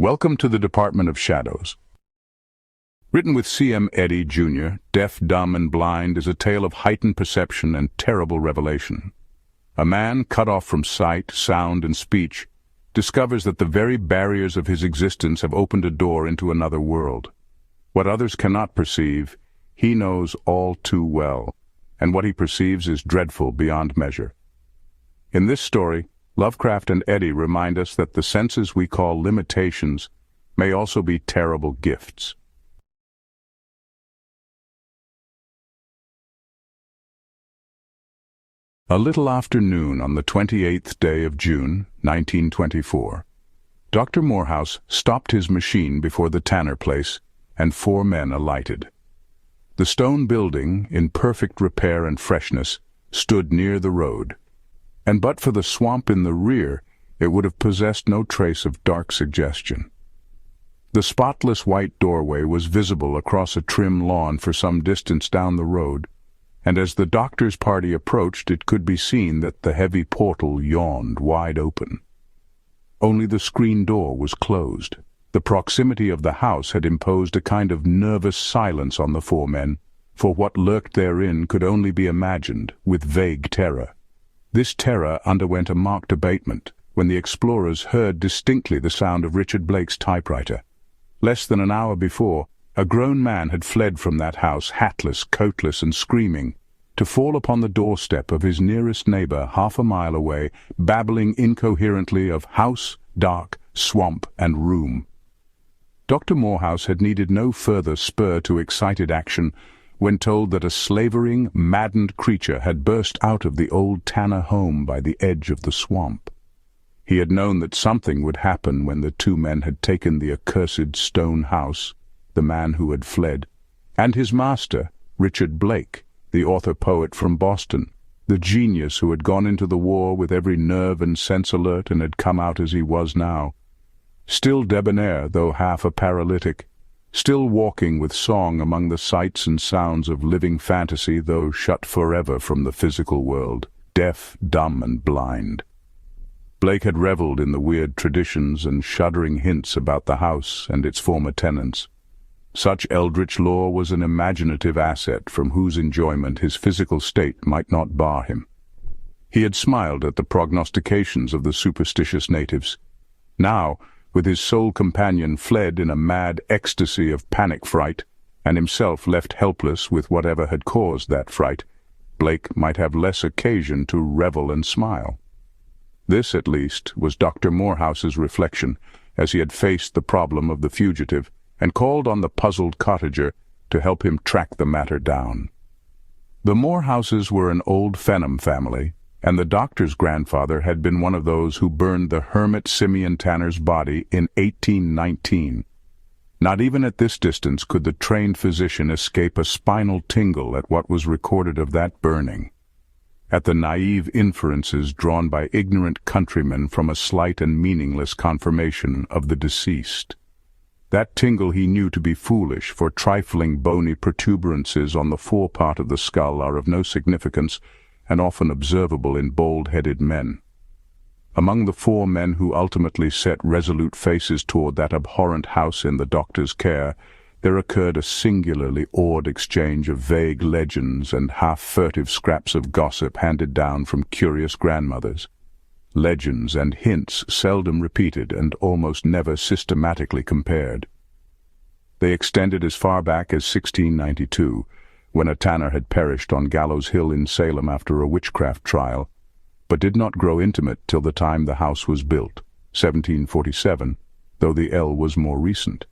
Welcome to the Department of Shadows. Written with C.M. Eddy, Jr., Deaf, Dumb, and Blind is a tale of heightened perception and terrible revelation. A man, cut off from sight, sound, and speech, discovers that the very barriers of his existence have opened a door into another world. What others cannot perceive, he knows all too well, and what he perceives is dreadful beyond measure. In this story, Lovecraft and Eddy remind us that the senses we call limitations may also be terrible gifts. A little after noon on the 28th day of June, 1924, Dr. Morehouse stopped his machine before the Tanner place, and 4 men alighted. The stone building, in perfect repair and freshness, stood near the road, and but for the swamp in the rear, it would have possessed no trace of dark suggestion. The spotless white doorway was visible across a trim lawn for some distance down the road, and as the doctor's party approached, it could be seen that the heavy portal yawned wide open. Only the screen door was closed. The proximity of the house had imposed a kind of nervous silence on the 4 men, for what lurked therein could only be imagined with vague terror. This terror underwent a marked abatement when the explorers heard distinctly the sound of Richard Blake's typewriter. Less than an hour before, a grown man had fled from that house, hatless, coatless, and screaming, to fall upon the doorstep of his nearest neighbor half a mile away, babbling incoherently of house, dark, swamp, and room. Dr. Morehouse had needed no further spur to excited action when told that a slavering, maddened creature had burst out of the old Tanner home by the edge of the swamp. He had known that something would happen when the 2 men had taken the accursed stone house, the man who had fled, and his master, Richard Blake, the author-poet from Boston, the genius who had gone into the war with every nerve and sense alert and had come out as he was now, still debonair though half a paralytic, still walking with song among the sights and sounds of living fantasy though shut forever from the physical world, deaf, dumb, and blind. Blake had reveled in the weird traditions and shuddering hints about the house and its former tenants. Such eldritch lore was an imaginative asset from whose enjoyment his physical state might not bar him. He had smiled at the prognostications of the superstitious natives. Now, with his sole companion fled in a mad ecstasy of panic fright, and himself left helpless with whatever had caused that fright, Blake might have less occasion to revel and smile. This, at least, was Dr. Morehouse's reflection as he had faced the problem of the fugitive and called on the puzzled cottager to help him track the matter down. The Morehouses were an old Fenham family, and the doctor's grandfather had been one of those who burned the hermit Simeon Tanner's body in 1819. Not even at this distance could the trained physician escape a spinal tingle at what was recorded of that burning, at the naive inferences drawn by ignorant countrymen from a slight and meaningless confirmation of the deceased. That tingle he knew to be foolish, for trifling bony protuberances on the forepart of the skull are of no significance and often observable in bald-headed men. Among the 4 men who ultimately set resolute faces toward that abhorrent house in the doctor's care, there occurred a singularly odd exchange of vague legends and half-furtive scraps of gossip handed down from curious grandmothers. Legends and hints seldom repeated and almost never systematically compared. They extended as far back as 1692, when a tanner had perished on Gallows Hill in Salem after a witchcraft trial, but did not grow intimate till the time the house was built, 1747, though the L was more recent.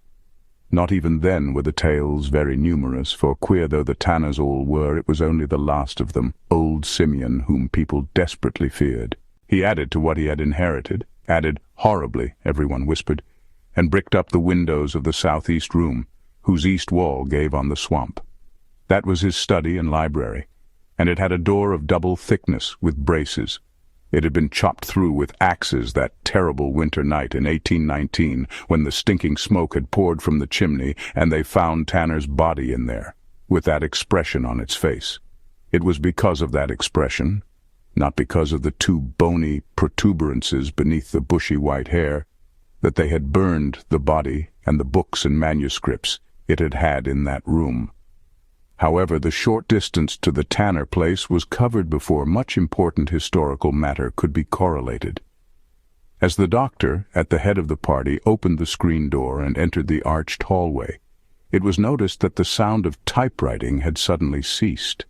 Not even then were the tales very numerous, for queer though the tanners all were, it was only the last of them, old Simeon, whom people desperately feared. He added to what he had inherited, added horribly, everyone whispered, and bricked up the windows of the southeast room, whose east wall gave on the swamp. That was his study and library, and it had a door of double thickness with braces. It had been chopped through with axes that terrible winter night in 1819, when the stinking smoke had poured from the chimney and they found Tanner's body in there, with that expression on its face. It was because of that expression, not because of the 2 bony protuberances beneath the bushy white hair, that they had burned the body and the books and manuscripts it had had in that room. However, the short distance to the Tanner place was covered before much important historical matter could be correlated. As the doctor, at the head of the party, opened the screen door and entered the arched hallway, it was noticed that the sound of typewriting had suddenly ceased.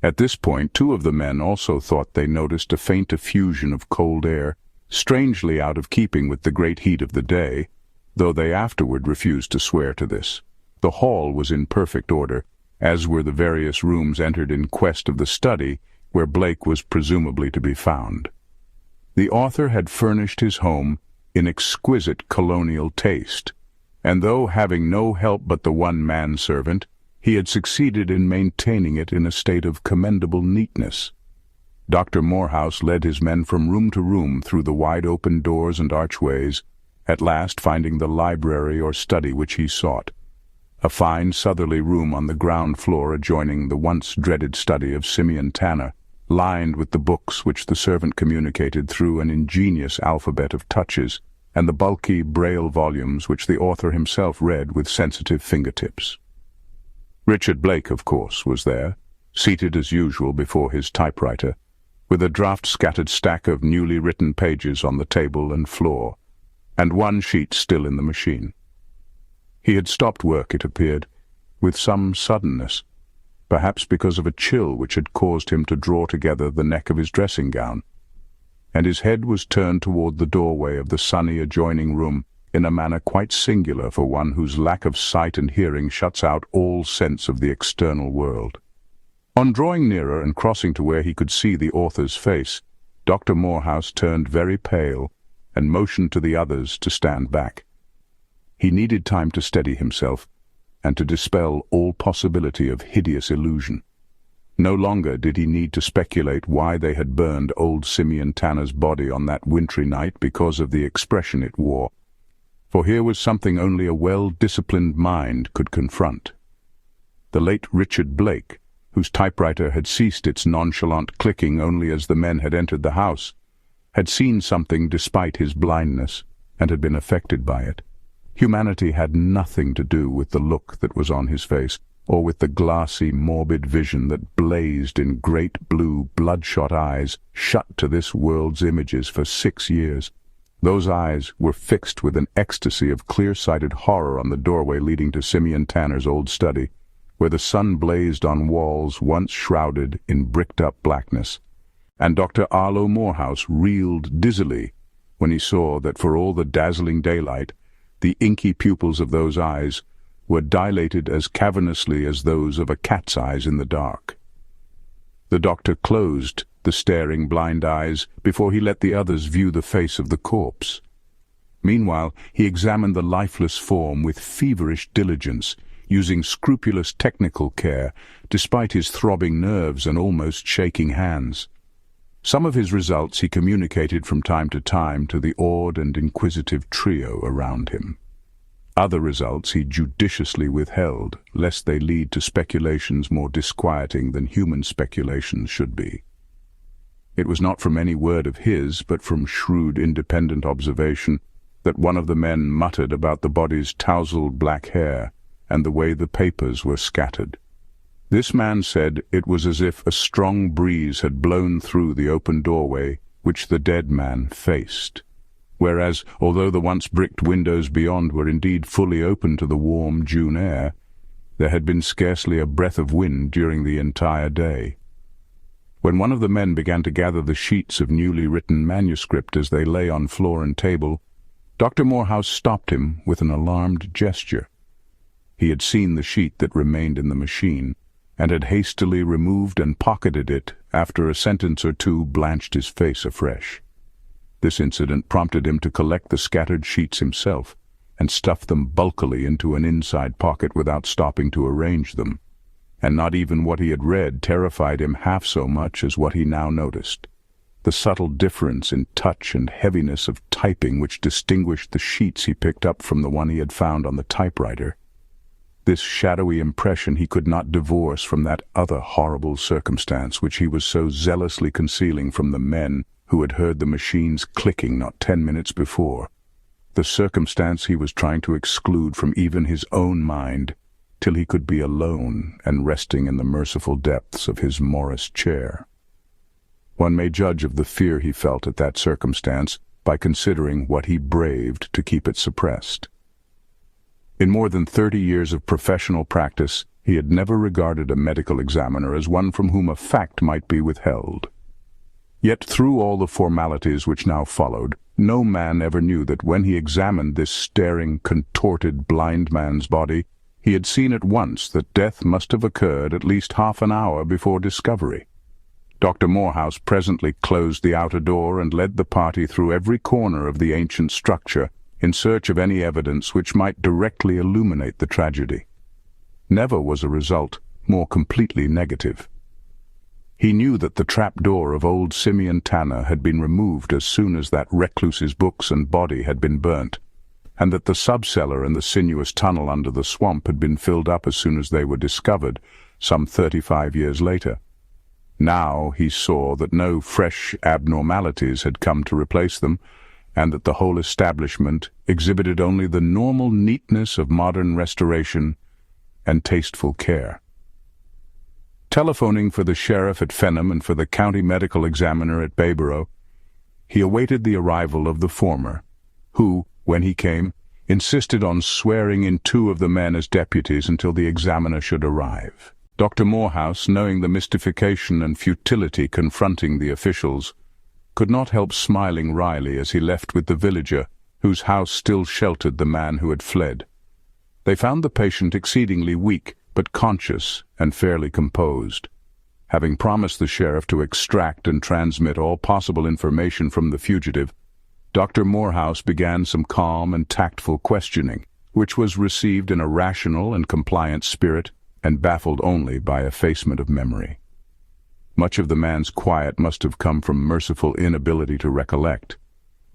At this point, two of the men also thought they noticed a faint effusion of cold air, strangely out of keeping with the great heat of the day, though they afterward refused to swear to this. The hall was in perfect order, as were the various rooms entered in quest of the study where Blake was presumably to be found. The author had furnished his home in exquisite colonial taste, and though having no help but the one manservant, he had succeeded in maintaining it in a state of commendable neatness. Dr. Morehouse led his men from room to room through the wide-open doors and archways, at last finding the library or study which he sought, a fine southerly room on the ground floor adjoining the once-dreaded study of Simeon Tanner, lined with the books which the servant communicated through an ingenious alphabet of touches, and the bulky braille volumes which the author himself read with sensitive fingertips. Richard Blake, of course, was there, seated as usual before his typewriter, with a draft-scattered stack of newly written pages on the table and floor, and one sheet still in the machine. He had stopped work, it appeared, with some suddenness, perhaps because of a chill which had caused him to draw together the neck of his dressing gown, and his head was turned toward the doorway of the sunny adjoining room in a manner quite singular for one whose lack of sight and hearing shuts out all sense of the external world. On drawing nearer and crossing to where he could see the author's face, Dr. Morehouse turned very pale and motioned to the others to stand back. He needed time to steady himself and to dispel all possibility of hideous illusion. No longer did he need to speculate why they had burned old Simeon Tanner's body on that wintry night because of the expression it wore, for here was something only a well-disciplined mind could confront. The late Richard Blake, whose typewriter had ceased its nonchalant clicking only as the men had entered the house, had seen something despite his blindness, and had been affected by it. Humanity had nothing to do with the look that was on his face, or with the glassy, morbid vision that blazed in great blue, bloodshot eyes shut to this world's images for 6 years. Those eyes were fixed with an ecstasy of clear-sighted horror on the doorway leading to Simeon Tanner's old study, where the sun blazed on walls once shrouded in bricked-up blackness, and Dr. Arlo Morehouse reeled dizzily when he saw that for all the dazzling daylight, the inky pupils of those eyes were dilated as cavernously as those of a cat's eyes in the dark. The doctor closed the staring blind eyes before he let the others view the face of the corpse. Meanwhile, he examined the lifeless form with feverish diligence, using scrupulous technical care, despite his throbbing nerves and almost shaking hands. Some of his results he communicated from time to time to the awed and inquisitive trio around him. Other results he judiciously withheld, lest they lead to speculations more disquieting than human speculations should be. It was not from any word of his, but from shrewd independent observation, that one of the men muttered about the body's tousled black hair and the way the papers were scattered. This man said it was as if a strong breeze had blown through the open doorway which the dead man faced, whereas, although the once bricked windows beyond were indeed fully open to the warm June air, there had been scarcely a breath of wind during the entire day. When one of the men began to gather the sheets of newly written manuscript as they lay on floor and table, Dr. Morehouse stopped him with an alarmed gesture. He had seen the sheet that remained in the machine, and had hastily removed and pocketed it after a sentence or two blanched his face afresh. This incident prompted him to collect the scattered sheets himself, and stuff them bulkily into an inside pocket without stopping to arrange them, and not even what he had read terrified him half so much as what he now noticed, the subtle difference in touch and heaviness of typing which distinguished the sheets he picked up from the one he had found on the typewriter. This shadowy impression he could not divorce from that other horrible circumstance which he was so zealously concealing from the men who had heard the machines clicking not 10 minutes before. the circumstance he was trying to exclude from even his own mind, till he could be alone and resting in the merciful depths of his Morris chair. One may judge of the fear he felt at that circumstance by considering what he braved to keep it suppressed. In more than 30 years of professional practice, he had never regarded a medical examiner as one from whom a fact might be withheld. Yet through all the formalities which now followed, no man ever knew that when he examined this staring, contorted, blind man's body, he had seen at once that death must have occurred at least half an hour before discovery. Dr. Morehouse presently closed the outer door and led the party through every corner of the ancient structure in search of any evidence which might directly illuminate the tragedy. Never was a result more completely negative. He knew that the trap-door of old Simeon Tanner had been removed as soon as that recluse's books and body had been burnt, and that the subcellar and the sinuous tunnel under the swamp had been filled up as soon as they were discovered, some 35 years later. Now he saw that no fresh abnormalities had come to replace them, and that the whole establishment exhibited only the normal neatness of modern restoration and tasteful care. Telephoning for the sheriff at Fenham and for the county medical examiner at Bayborough, he awaited the arrival of the former, who, when he came, insisted on swearing in 2 of the men as deputies until the examiner should arrive. Dr. Morehouse, knowing the mystification and futility confronting the officials, could not help smiling wryly as he left with the villager, whose house still sheltered the man who had fled. They found the patient exceedingly weak, but conscious and fairly composed. Having promised the sheriff to extract and transmit all possible information from the fugitive, Dr. Morehouse began some calm and tactful questioning, which was received in a rational and compliant spirit and baffled only by effacement of memory. Much of the man's quiet must have come from merciful inability to recollect,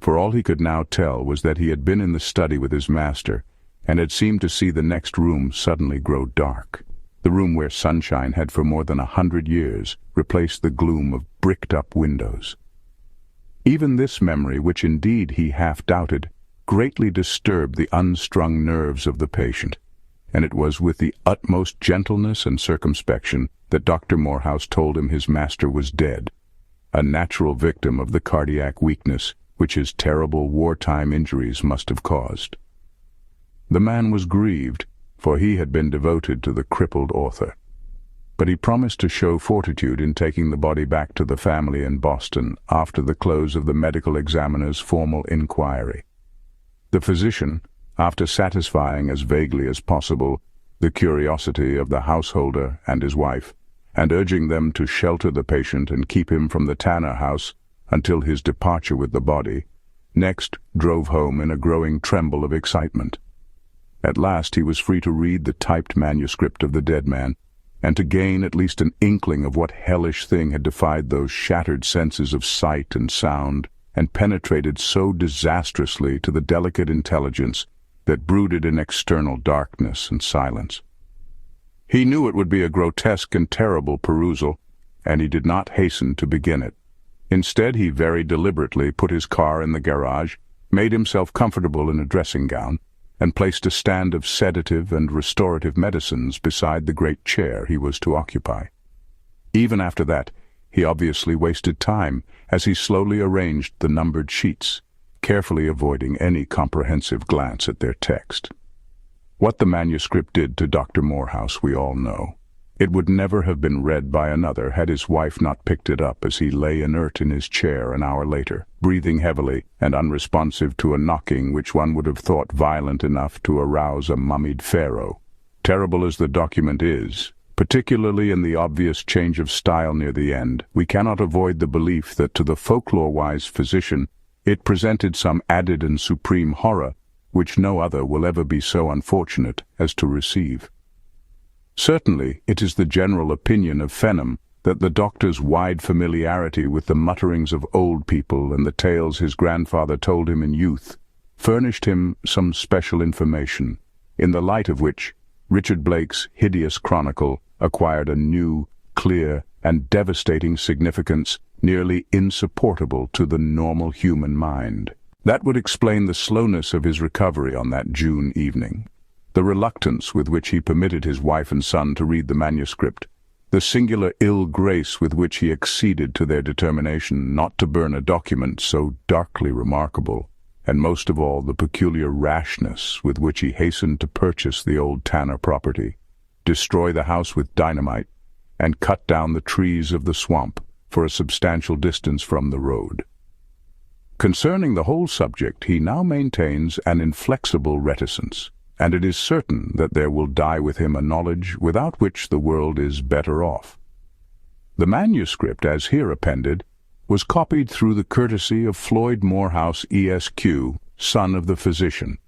for all he could now tell was that he had been in the study with his master, and had seemed to see the next room suddenly grow dark, the room where sunshine had for more than 100 years replaced the gloom of bricked-up windows. Even this memory, which indeed he half doubted, greatly disturbed the unstrung nerves of the patient, and it was with the utmost gentleness and circumspection that Dr. Morehouse told him his master was dead, a natural victim of the cardiac weakness which his terrible wartime injuries must have caused. The man was grieved, for he had been devoted to the crippled author. But he promised to show fortitude in taking the body back to the family in Boston after the close of the medical examiner's formal inquiry. The physician, after satisfying as vaguely as possible the curiosity of the householder and his wife, and urging them to shelter the patient and keep him from the Tanner house until his departure with the body, next drove home in a growing tremble of excitement. At last he was free to read the typed manuscript of the dead man, and to gain at least an inkling of what hellish thing had defied those shattered senses of sight and sound, and penetrated so disastrously to the delicate intelligence that brooded in external darkness and silence. He knew it would be a grotesque and terrible perusal, and he did not hasten to begin it. Instead, he very deliberately put his car in the garage, made himself comfortable in a dressing gown, and placed a stand of sedative and restorative medicines beside the great chair he was to occupy. Even after that, he obviously wasted time as he slowly arranged the numbered sheets, carefully avoiding any comprehensive glance at their text. What the manuscript did to Dr. Morehouse we all know. It would never have been read by another had his wife not picked it up as he lay inert in his chair an hour later, breathing heavily and unresponsive to a knocking which one would have thought violent enough to arouse a mummied pharaoh. Terrible as the document is, particularly in the obvious change of style near the end, we cannot avoid the belief that to the folklore-wise physician it presented some added and supreme horror which no other will ever be so unfortunate as to receive. Certainly, it is the general opinion of Fenham that the doctor's wide familiarity with the mutterings of old people and the tales his grandfather told him in youth furnished him some special information, in the light of which Richard Blake's hideous chronicle acquired a new, clear, and devastating significance nearly insupportable to the normal human mind. That would explain the slowness of his recovery on that June evening, the reluctance with which he permitted his wife and son to read the manuscript, the singular ill grace with which he acceded to their determination not to burn a document so darkly remarkable, and most of all the peculiar rashness with which he hastened to purchase the old Tanner property, destroy the house with dynamite, and cut down the trees of the swamp for a substantial distance from the road. Concerning the whole subject, he now maintains an inflexible reticence, and it is certain that there will die with him a knowledge without which the world is better off. The manuscript, as here appended, was copied through the courtesy of Floyd Morehouse, Esq., son of the physician.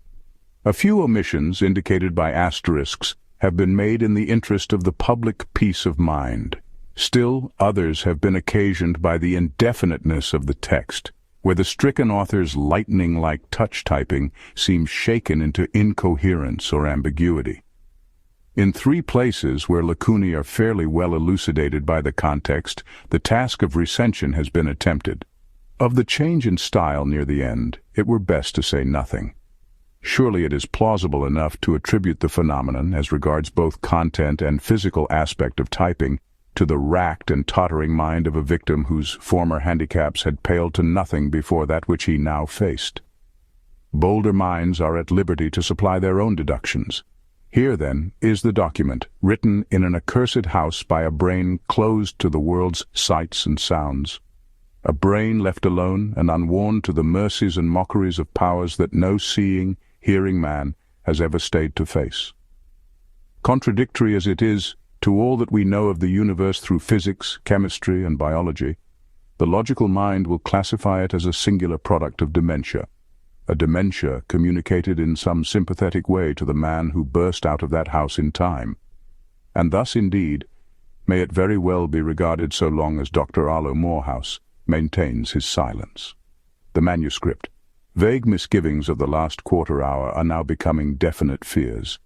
A few omissions, indicated by asterisks, have been made in the interest of the public peace of mind. Still, others have been occasioned by the indefiniteness of the text, where the stricken author's lightning-like touch-typing seems shaken into incoherence or ambiguity. In 3 places where lacunae are fairly well elucidated by the context, the task of recension has been attempted. Of the change in style near the end, it were best to say nothing. Surely it is plausible enough to attribute the phenomenon, as regards both content and physical aspect of typing, to the racked and tottering mind of a victim whose former handicaps had paled to nothing before that which he now faced. Bolder minds are at liberty to supply their own deductions. Here, then, is the document, written in an accursed house by a brain closed to the world's sights and sounds. A brain left alone and unwarned to the mercies and mockeries of powers that no seeing, hearing man has ever stayed to face. Contradictory as it is to all that we know of the universe through physics, chemistry, and biology, the logical mind will classify it as a singular product of dementia, a dementia communicated in some sympathetic way to the man who burst out of that house in time. And thus, indeed, may it very well be regarded so long as Dr. Arlo Morehouse maintains his silence. The manuscript. Vague misgivings of the last quarter hour are now becoming definite fears.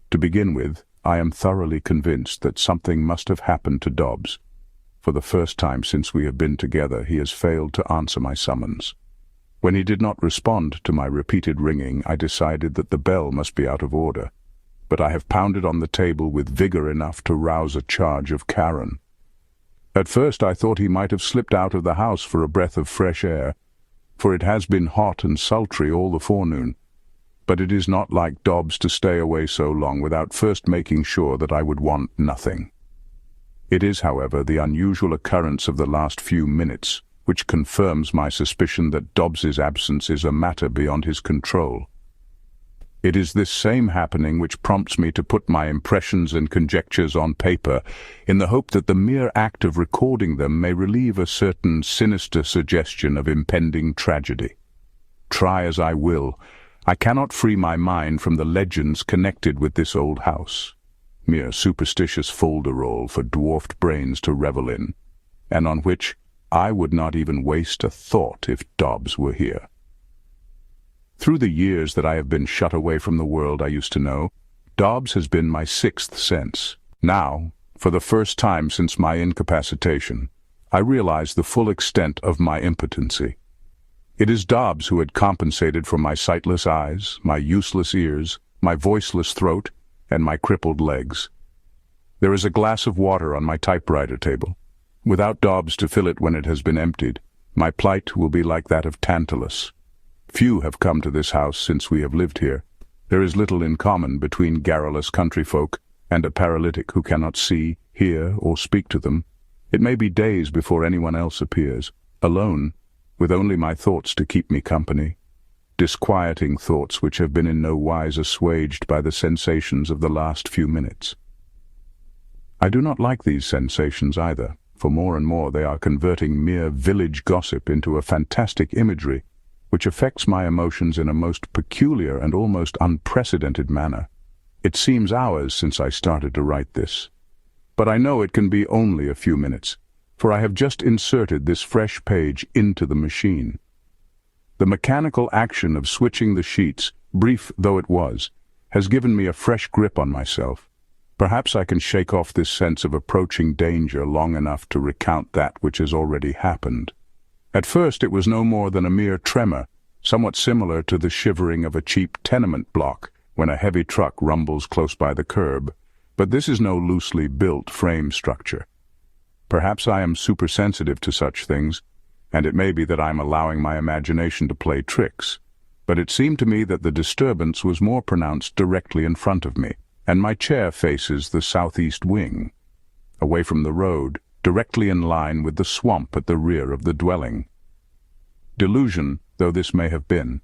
To begin with, I am thoroughly convinced that something must have happened to Dobbs. For the first time since we have been together, he has failed to answer my summons. When he did not respond to my repeated ringing, I decided that the bell must be out of order, but I have pounded on the table with vigor enough to rouse a charge of Karen. At first I thought he might have slipped out of the house for a breath of fresh air, for it has been hot and sultry all the forenoon. But it is not like Dobbs to stay away so long without first making sure that I would want nothing. It is, however, the unusual occurrence of the last few minutes which confirms my suspicion that Dobbs's absence is a matter beyond his control. It is this same happening which prompts me to put my impressions and conjectures on paper, in the hope that the mere act of recording them may relieve a certain sinister suggestion of impending tragedy. Try as I will, I cannot free my mind from the legends connected with this old house, mere superstitious folderol for dwarfed brains to revel in, and on which I would not even waste a thought if Dobbs were here. Through the years that I have been shut away from the world I used to know, Dobbs has been my 6th sense. Now, for the first time since my incapacitation, I realize the full extent of my impotency. It is Dobbs who had compensated for my sightless eyes, my useless ears, my voiceless throat, and my crippled legs. There is a glass of water on my typewriter table. Without Dobbs to fill it when it has been emptied, my plight will be like that of Tantalus. Few have come to this house since we have lived here. There is little in common between garrulous country folk and a paralytic who cannot see, hear, or speak to them. It may be days before anyone else appears, alone, with only my thoughts to keep me company, disquieting thoughts which have been in no wise assuaged by the sensations of the last few minutes. I do not like these sensations either, for more and more they are converting mere village gossip into a fantastic imagery, which affects my emotions in a most peculiar and almost unprecedented manner. It seems hours since I started to write this, but I know it can be only a few minutes, for I have just inserted this fresh page into the machine. The mechanical action of switching the sheets, brief though it was, has given me a fresh grip on myself. Perhaps I can shake off this sense of approaching danger long enough to recount that which has already happened. At first it was no more than a mere tremor, somewhat similar to the shivering of a cheap tenement block when a heavy truck rumbles close by the curb, but this is no loosely built frame structure. Perhaps I am supersensitive to such things, and it may be that I am allowing my imagination to play tricks, but it seemed to me that the disturbance was more pronounced directly in front of me, and my chair faces the southeast wing, away from the road, directly in line with the swamp at the rear of the dwelling. Delusion though this may have been,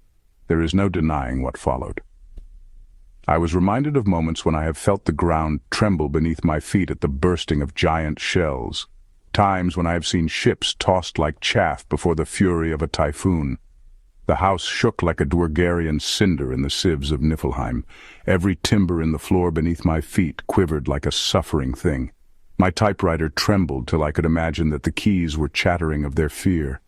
there is no denying what followed. I was reminded of moments when I have felt the ground tremble beneath my feet at the bursting of giant shells, times when I have seen ships tossed like chaff before the fury of a typhoon. The house shook like a Dwergarian cinder in the sieves of Niflheim. Every timber in the floor beneath my feet quivered like a suffering thing. My typewriter trembled till I could imagine that the keys were chattering of their fear.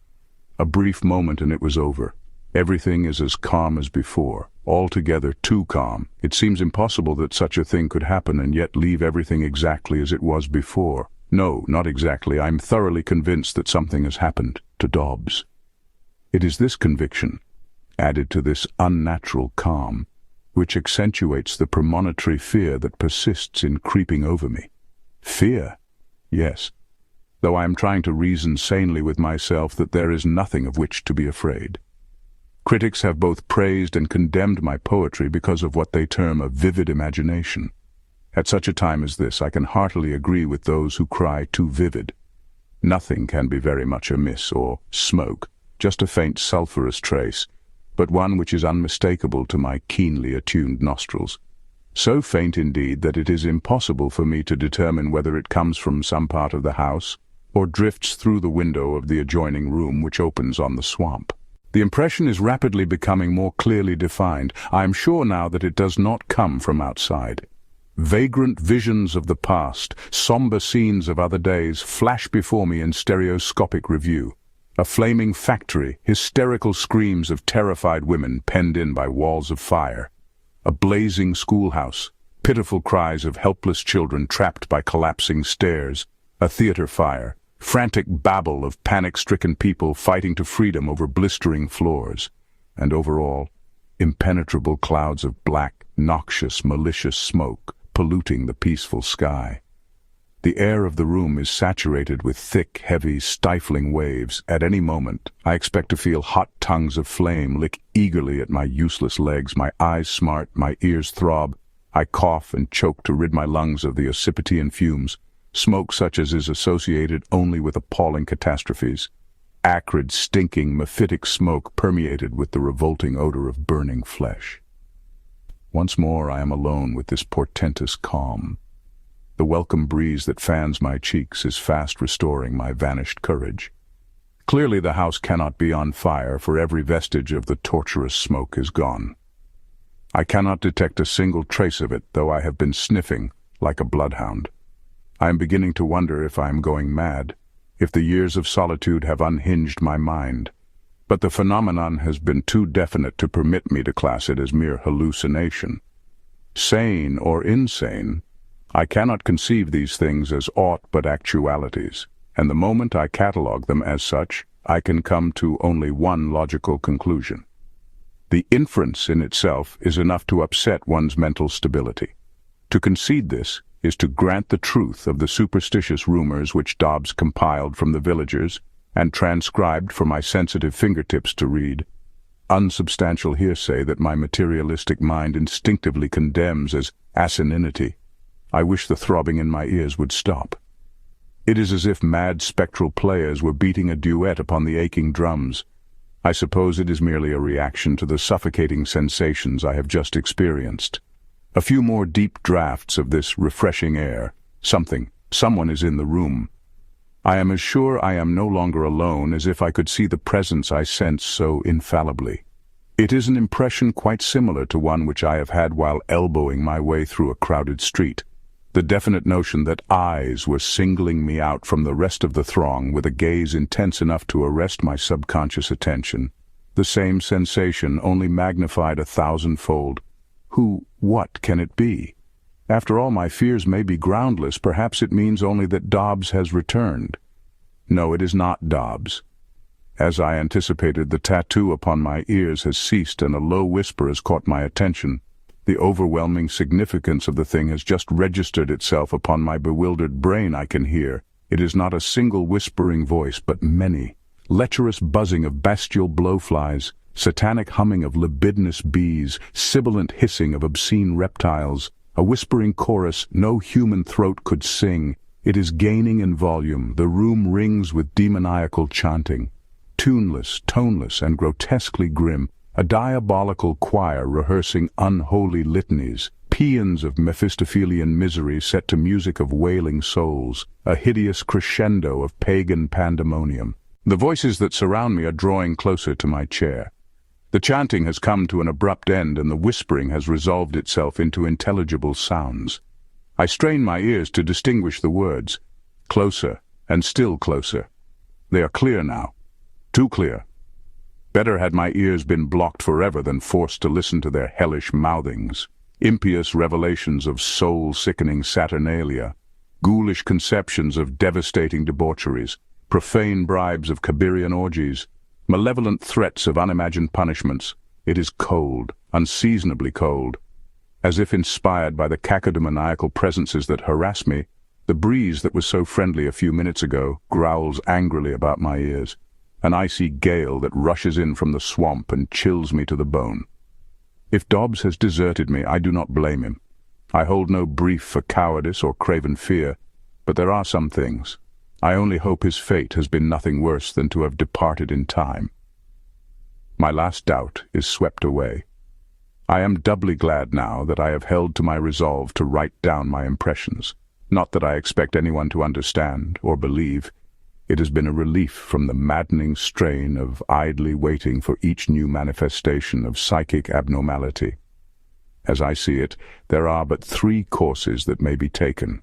A brief moment and it was over. Everything is as calm as before, altogether too calm. It seems impossible that such a thing could happen and yet leave everything exactly as it was before. No, not exactly. I'm thoroughly convinced that something has happened to Dobbs. It is this conviction, added to this unnatural calm, which accentuates the premonitory fear that persists in creeping over me. Fear? Yes. Though I am trying to reason sanely with myself that there is nothing of which to be afraid. Critics have both praised and condemned my poetry because of what they term a vivid imagination. At such a time as this, I can heartily agree with those who cry too vivid. Nothing can be very much amiss or smoke, just a faint sulphurous trace, but one which is unmistakable to my keenly attuned nostrils. So faint indeed that it is impossible for me to determine whether it comes from some part of the house or drifts through the window of the adjoining room which opens on the swamp. The impression is rapidly becoming more clearly defined. I am sure now that it does not come from outside. Vagrant visions of the past, somber scenes of other days flash before me in stereoscopic review. A flaming factory, hysterical screams of terrified women penned in by walls of fire. A blazing schoolhouse, pitiful cries of helpless children trapped by collapsing stairs. A theater fire, frantic babble of panic-stricken people fighting to freedom over blistering floors. And over all, impenetrable clouds of black, noxious, malicious smoke polluting the peaceful sky. The air of the room is saturated with thick, heavy, stifling waves. At any moment, I expect to feel hot tongues of flame lick eagerly at my useless legs. My eyes smart, my ears throb. I cough and choke to rid my lungs of the ossipitian fumes, smoke such as is associated only with appalling catastrophes. Acrid, stinking, mephitic smoke permeated with the revolting odor of burning flesh. Once more I am alone with this portentous calm. The welcome breeze that fans my cheeks is fast restoring my vanished courage. Clearly the house cannot be on fire, for every vestige of the torturous smoke is gone. I cannot detect a single trace of it, though I have been sniffing like a bloodhound. I am beginning to wonder if I am going mad, if the years of solitude have unhinged my mind. But the phenomenon has been too definite to permit me to class it as mere hallucination. Sane or insane, I cannot conceive these things as aught but actualities, and the moment I catalogue them as such, I can come to only one logical conclusion. The inference in itself is enough to upset one's mental stability. To concede this is to grant the truth of the superstitious rumors which Dobbs compiled from the villagers and transcribed for my sensitive fingertips to read, unsubstantial hearsay that my materialistic mind instinctively condemns as asininity. I wish the throbbing in my ears would stop. It is as if mad spectral players were beating a duet upon the aching drums. I suppose it is merely a reaction to the suffocating sensations I have just experienced. A few more deep draughts of this refreshing air. Someone is in the room. I am as sure I am no longer alone as if I could see the presence I sense so infallibly. It is an impression quite similar to one which I have had while elbowing my way through a crowded street. The definite notion that eyes were singling me out from the rest of the throng with a gaze intense enough to arrest my subconscious attention. The same sensation, only magnified 1,000-fold. What can it be? After all, my fears may be groundless. Perhaps it means only that Dobbs has returned. No, it is not Dobbs. As I anticipated, the tattoo upon my ears has ceased and a low whisper has caught my attention. The overwhelming significance of the thing has just registered itself upon my bewildered brain. I can hear. It is not a single whispering voice, but many. Lecherous buzzing of bestial blowflies, satanic humming of libidinous bees, sibilant hissing of obscene reptiles, a whispering chorus no human throat could sing. It is gaining in volume. The room rings with demoniacal chanting. Tuneless, toneless, and grotesquely grim, a diabolical choir rehearsing unholy litanies, paeans of Mephistophelian misery set to music of wailing souls, a hideous crescendo of pagan pandemonium. The voices that surround me are drawing closer to my chair. The chanting has come to an abrupt end and the whispering has resolved itself into intelligible sounds. I strain my ears to distinguish the words. Closer, and still closer. They are clear now. Too clear. Better had my ears been blocked forever than forced to listen to their hellish mouthings. Impious revelations of soul-sickening saturnalia, ghoulish conceptions of devastating debaucheries, profane bribes of Kabirian orgies, malevolent threats of unimagined punishments. It is cold, unseasonably cold. As if inspired by the cacodemoniacal presences that harass me, the breeze that was so friendly a few minutes ago growls angrily about my ears. An icy gale that rushes in from the swamp and chills me to the bone. If Dobbs has deserted me, I do not blame him. I hold no brief for cowardice or craven fear, but there are some things. I only hope his fate has been nothing worse than to have departed in time. My last doubt is swept away. I am doubly glad now that I have held to my resolve to write down my impressions. Not that I expect anyone to understand or believe. It has been a relief from the maddening strain of idly waiting for each new manifestation of psychic abnormality. As I see it, there are but 3 courses that may be taken: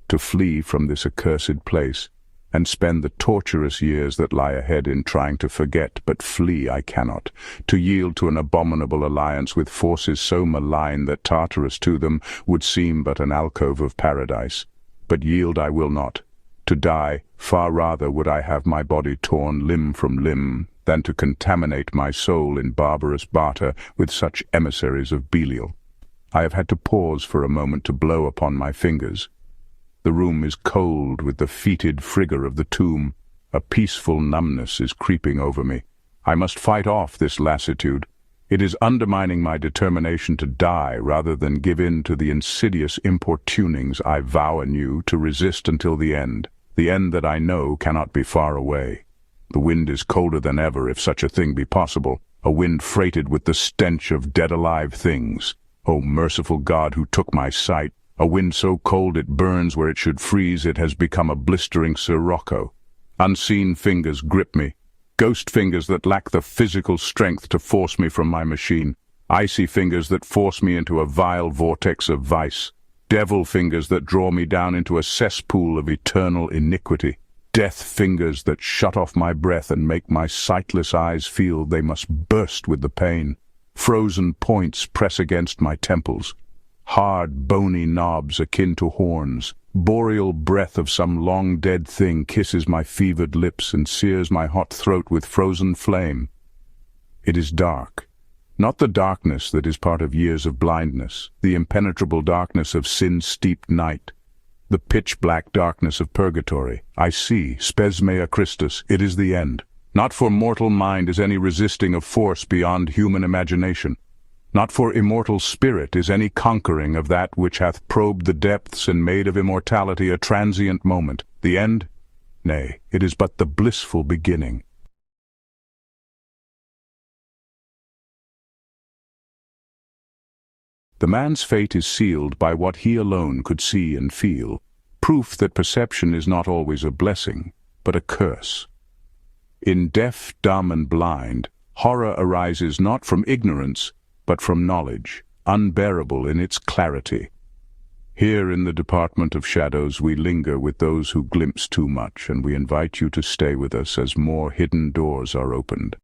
to flee from this accursed place, and spend the torturous years that lie ahead in trying to forget, but flee I cannot, to yield to an abominable alliance with forces so malign that Tartarus to them would seem but an alcove of paradise. But yield I will not. To die, far rather would I have my body torn limb from limb than to contaminate my soul in barbarous barter with such emissaries of Belial. I have had to pause for a moment to blow upon my fingers. The room is cold with the fetid frigor of the tomb. A peaceful numbness is creeping over me. I must fight off this lassitude. It is undermining my determination to die rather than give in to the insidious importunings I vow anew to resist until the end that I know cannot be far away. The wind is colder than ever, if such a thing be possible, a wind freighted with the stench of dead alive things. O merciful God who took my sight, a wind so cold it burns where it should freeze. It has become a blistering sirocco. Unseen fingers grip me, ghost fingers that lack the physical strength to force me from my machine, icy fingers that force me into a vile vortex of vice, devil fingers that draw me down into a cesspool of eternal iniquity, death fingers that shut off my breath and make my sightless eyes feel they must burst with the pain. Frozen points press against my temples, hard, bony knobs akin to horns. Boreal breath of some long-dead thing kisses my fevered lips and sears my hot throat with frozen flame. It is dark. Not the darkness that is part of years of blindness, the impenetrable darkness of sin-steeped night, the pitch-black darkness of purgatory. I see, spes mea Christus, it is the end. Not for mortal mind is any resisting of force beyond human imagination. Not for immortal spirit is any conquering of that which hath probed the depths and made of immortality a transient moment. The end? Nay, it is but the blissful beginning. The man's fate is sealed by what he alone could see and feel, proof that perception is not always a blessing, but a curse. In deaf, dumb, and blind, horror arises not from ignorance, but from knowledge, unbearable in its clarity. Here in the Department of Shadows we linger with those who glimpse too much, and we invite you to stay with us as more hidden doors are opened.